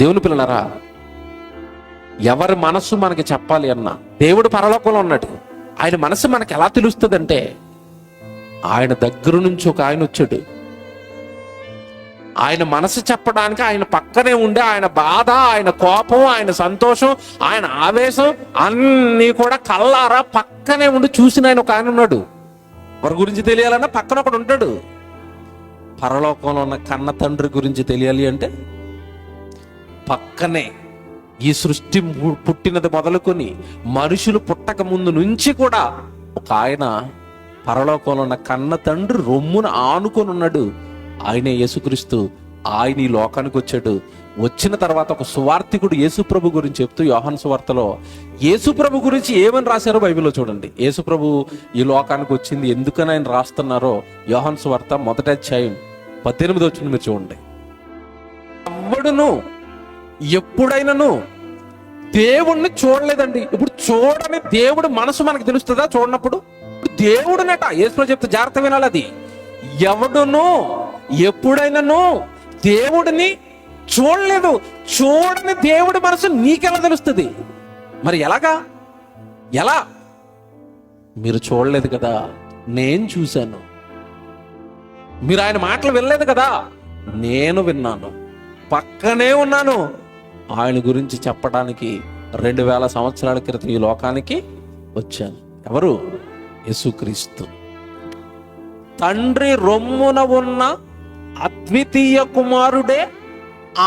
దేవుని పిల్లలారా, ఎవరి మనస్సు మనకి చెప్పాలి అన్నా, దేవుడు పరలోకంలో ఉన్నాడు, ఆయన మనసు మనకి ఎలా తెలుస్తుందంటే, ఆయన దగ్గర నుంచి ఒక ఆయన వచ్చాడు, ఆయన మనసు చెప్పడానికి ఆయన పక్కనే ఉండే, ఆయన బాధ, ఆయన కోపం, ఆయన సంతోషం, ఆయన ఆవేశం అన్నీ కూడా కళ్ళారా పక్కనే ఉండి చూసిన ఆయన ఒక ఆయన ఉన్నాడు. ఎవరి గురించి తెలియాలన్నా పక్కన ఒకడు ఉంటాడు. పరలోకంలో ఉన్న కన్న తండ్రి గురించి తెలియాలి అంటే పక్కనే, ఈ సృష్టి పుట్టినది మొదలుకొని మనుషులు పుట్టక ముందు నుంచి కూడా ఒక ఆయన పరలోకంలో ఉన్న కన్న తండ్రి రొమ్మున ఆనుకొని ఉన్నాడు. ఆయనే యేసుక్రీస్తు. ఆయన ఈ లోకానికి వచ్చాడు. వచ్చిన తర్వాత ఒక సువార్తికుడు యేసుప్రభు గురించి చెప్తూ యోహాను సువార్తలో యేసుప్రభు గురించి ఏమని రాశారో బైబిల్లో చూడండి. యేసుప్రభు ఈ లోకానికి వచ్చింది ఎందుకని ఆయన రాస్తున్నారో యోహాను సువార్త 1వ అధ్యాయం 18వ వచనం మీరు చూడండి. ఎవడును ఎప్పుడైనాను దేవుణ్ణి చూడలేదండి. ఇప్పుడు చూడని దేవుడు మనసు మనకు తెలుస్తుందా? చూడనప్పుడు దేవుడునట యేసుప్రభు చెప్తే జాగ్రత్త వినాలి. అది ఎవడును ఎప్పుడైనాను దేవుడిని చూడలేదు. చూడని దేవుడి మనసు నీకెలా తెలుస్తుంది? మరి ఎలా? మీరు చూడలేదు కదా, నేను చూశాను. మీరు ఆయన మాటలు వినలేదు కదా, నేను విన్నాను, పక్కనే ఉన్నాను. ఆయన గురించి చెప్పడానికి 2000 సంవత్సరాల క్రితం ఈ లోకానికి వచ్చాను. ఎవరు? యేసుక్రీస్తు. తండ్రి రొమ్మున ఉన్న అద్వితీయ కుమారుడే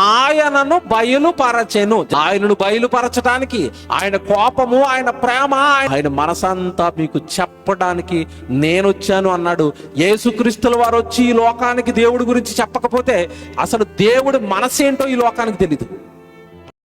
ఆయనను బయలుపరచెను. ఆయనను బయలుపరచడానికి, ఆయన కోపము, ఆయన ప్రేమ, ఆయన మనసంతా మీకు చెప్పడానికి నేను వచ్చాను అన్నాడు. యేసుక్రీస్తుల వారు వచ్చి ఈ లోకానికి దేవుడి గురించి చెప్పకపోతే అసలు దేవుడి మనసేంటో ఈ లోకానికి తెలీదు.